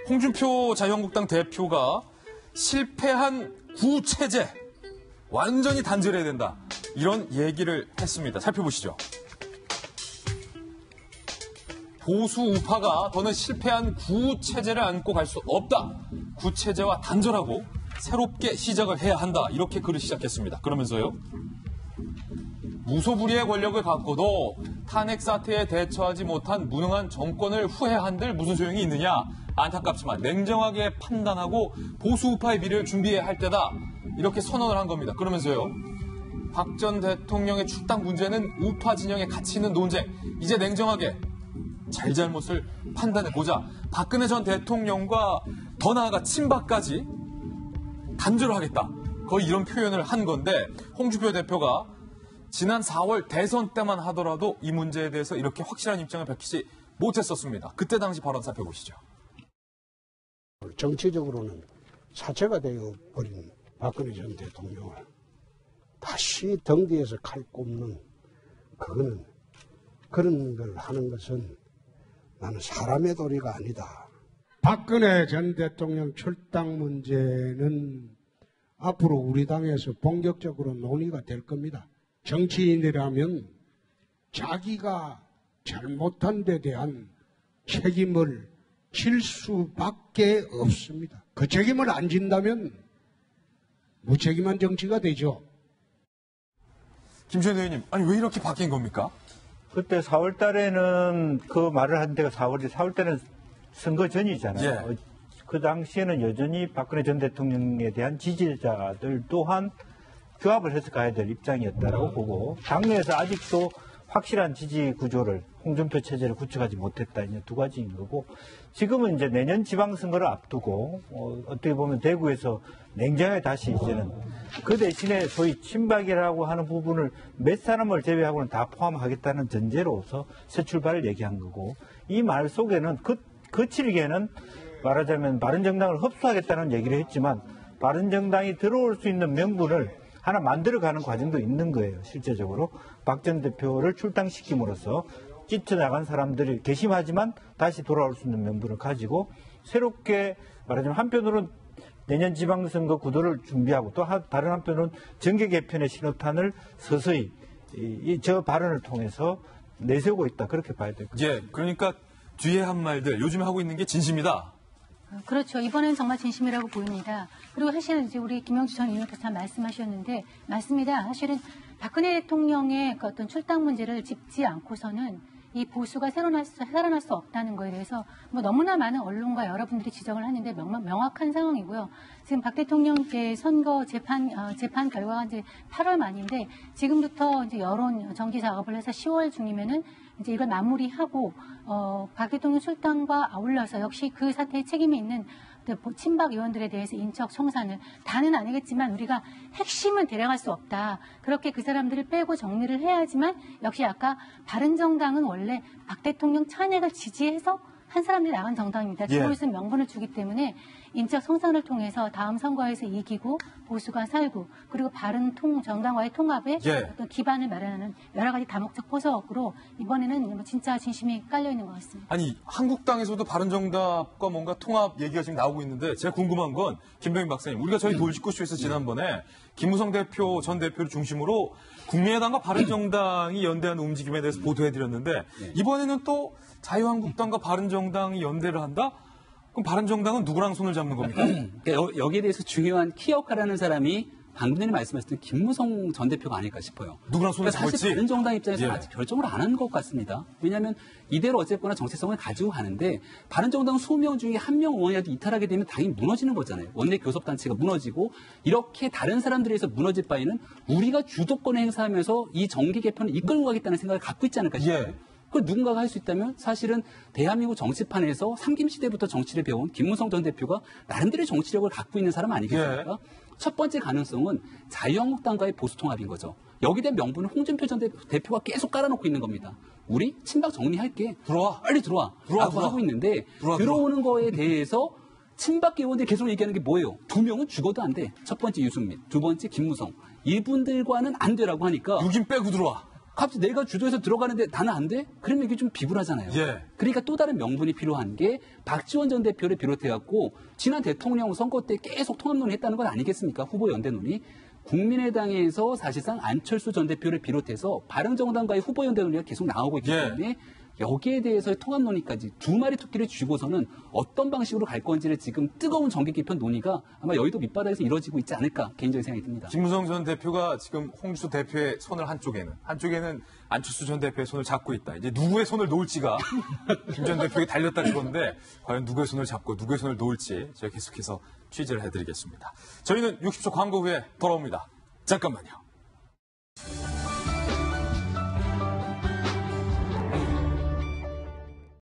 홍준표 자유한국당 대표가 실패한 구체제 완전히 단절해야 된다. 이런 얘기를 했습니다. 살펴보시죠. 보수 우파가 더는 실패한 구체제를 안고 갈 수 없다. 구체제와 단절하고 새롭게 시작을 해야 한다. 이렇게 글을 시작했습니다. 그러면서요. 무소불위의 권력을 갖고도 탄핵 사태에 대처하지 못한 무능한 정권을 후회한들 무슨 소용이 있느냐. 안타깝지만 냉정하게 판단하고 보수 우파의 미래를 준비해야 할 때다. 이렇게 선언을 한 겁니다. 그러면서요. 박 전 대통령의 출당 문제는 우파 진영에 가치 있는 논쟁. 이제 냉정하게 잘잘못을 판단해보자. 박근혜 전 대통령과 더 나아가 친박까지 단절을 하겠다. 거의 이런 표현을 한 건데 홍준표 대표가 지난 4월 대선 때만 하더라도 이 문제에 대해서 이렇게 확실한 입장을 밝히지 못했었습니다. 그때 당시 발언 살펴보시죠. 정치적으로는 사체가 되어버린 박근혜 전 대통령을 다시 등 뒤에서 칼 꼽는 그거는 그런 걸 하는 것은 나는 사람의 도리가 아니다. 박근혜 전 대통령 출당 문제는 앞으로 우리 당에서 본격적으로 논의가 될 겁니다. 정치인이라면 자기가 잘못한 데 대한 책임을 질 수밖에 없습니다. 그 책임을 안 진다면 무책임한 정치가 되죠. 김시현 의원님, 아니 왜 이렇게 바뀐 겁니까? 그때 4월 달에는 그 말을 한 데가 4월 때는 선거 전이잖아요. 예. 그 당시에는 여전히 박근혜 전 대통령에 대한 지지자들 또한 규합을 해서 가야 될 입장이었다라고 보고 당내에서 아직도 확실한 지지 구조를 홍준표 체제를 구축하지 못했다. 이제 두 가지인 거고 지금은 이제 내년 지방선거를 앞두고 어떻게 보면 대구에서 냉정하게 다시 이제는 그 대신에 소위 친박이라고 하는 부분을 몇 사람을 제외하고는 다 포함하겠다는 전제로서 새 출발을 얘기한 거고 이 말 속에는 거칠게는 말하자면 바른정당을 흡수하겠다는 얘기를 했지만 바른정당이 들어올 수 있는 명분을 하나 만들어가는 과정도 있는 거예요. 실제적으로 박 전 대표를 출당시킴으로써 찢어나간 사람들이 괘씸하지만 다시 돌아올 수 있는 명분을 가지고 새롭게 말하자면 한편으로는 내년 지방선거 구도를 준비하고 또 다른 한편으로는 정계 개편의 신호탄을 서서히 저 발언을 통해서 내세우고 있다. 그렇게 봐야 될 것 같습니다. 예, 그러니까 뒤에 한 말들 요즘에 하고 있는 게 진심이다. 그렇죠. 이번에는 정말 진심이라고 보입니다. 그리고 사실은 이제 우리 김영주 전 의원께서 다 말씀하셨는데 맞습니다. 사실은 박근혜 대통령의 그 어떤 출당 문제를 짚지 않고서는 이 보수가 살아날 수 없다는 거에 대해서 뭐 너무나 많은 언론과 여러분들이 지적을 하는데 명확한 상황이고요. 지금 박 대통령 선거 재판 결과가 이제 8월 말인데 지금부터 이제 여론 정기 작업을 해서 10월 중이면은 이제 이걸 마무리하고 박 대통령 출당과 아울러서 역시 그 사태에 책임이 있는 친박 의원들에 대해서 인적 청산을 다는 아니겠지만 우리가 핵심은 데려갈 수 없다. 그렇게 그 사람들을 빼고 정리를 해야지만 역시 아까 바른정당은 원래 박 대통령 찬핵을 지지해서 한 사람들이 나간 정당입니다. 주로 있으면 명분을 주기 때문에 인적 성산을 통해서 다음 선거에서 이기고 보수가 살고 그리고 바른 정당과의 통합에 어떤 기반을 마련하는 여러 가지 다목적 포석으로 이번에는 진짜 진심이 깔려 있는 것 같습니다. 아니 한국당에서도 바른정당과 뭔가 통합 얘기가 지금 나오고 있는데 제가 궁금한 건 김병인 박사님 우리가 저희 돌직구쇼에서 지난번에 김무성 전 대표를 중심으로 국민의당과 바른정당이 연대하는 움직임에 대해서 보도해드렸는데 이번에는 또 자유한국당과 바른정당이 연대를 한다? 그럼 바른정당은 누구랑 손을 잡는 겁니까? 여기에 대해서 중요한 키 역할하는 사람이 방금 전에 말씀하셨던 김무성 전 대표가 아닐까 싶어요. 누구랑 손을 그러니까 사실 잡을지? 바른정당 입장에서는 아직 결정을 안 한 것 같습니다. 왜냐하면 이대로 어쨌거나 정체성을 가지고 가는데 바른정당 20명 중에 한 명 의원이라도 이탈하게 되면 당연히 무너지는 거잖아요. 원내 교섭단체가 무너지고 이렇게 다른 사람들에 의해서 무너질 바에는 우리가 주도권을 행사하면서 이 정기 개편을 이끌고 가겠다는 생각을 갖고 있지 않을까 싶어요. 그걸 누군가가 할 수 있다면 사실은 대한민국 정치판에서 삼김시대부터 정치를 배운 김무성 전 대표가 나름대로의 정치력을 갖고 있는 사람 아니겠습니까? 첫 번째 가능성은 자유한국당과의 보수통합인 거죠. 여기에 대한 명분을 홍준표 전 대표가 계속 깔아놓고 있는 겁니다. 우리 친박 정리할게. 들어와. 빨리 들어와. 라고 하고 있는데 들어오는 거에 대해서 친박 의원들이 계속 얘기하는 게 뭐예요? 두 명은 죽어도 안 돼. 첫 번째 유승민, 두 번째 김무성. 이분들과는 안 되라고 하니까 6인 빼고 들어와. 갑자기 내가 주도해서 들어가는데 나는 안 돼? 그러면 이게 좀 비굴하잖아요. 예. 그러니까 또 다른 명분이 필요한 게 박지원 전 대표를 비롯해갖고 지난 대통령 선거 때 계속 통합론을 했다는 건 아니겠습니까? 후보 연대론이. 국민의당에서 사실상 안철수 전 대표를 비롯해서 바른정당과의 후보 연대 논의가 계속 나오고 있기 때문에 여기에 대해서의 통합 논의까지 두 마리 토끼를 쥐고서는 어떤 방식으로 갈 건지를 지금 뜨거운 정계 개편 논의가 아마 여의도 밑바닥에서 이루어지고 있지 않을까 개인적인 생각이 듭니다. 김무성 전 대표가 지금 홍준표 대표의 손을 한쪽에는 안철수 전 대표의 손을 잡고 있다. 이제 누구의 손을 놓을지가 김 전 대표에게 달렸다 그건데 과연 누구의 손을 잡고 누구의 손을 놓을지 저희 계속해서 취재를 해드리겠습니다. 저희는 60초 광고 후에 돌아옵니다. 잠깐만요.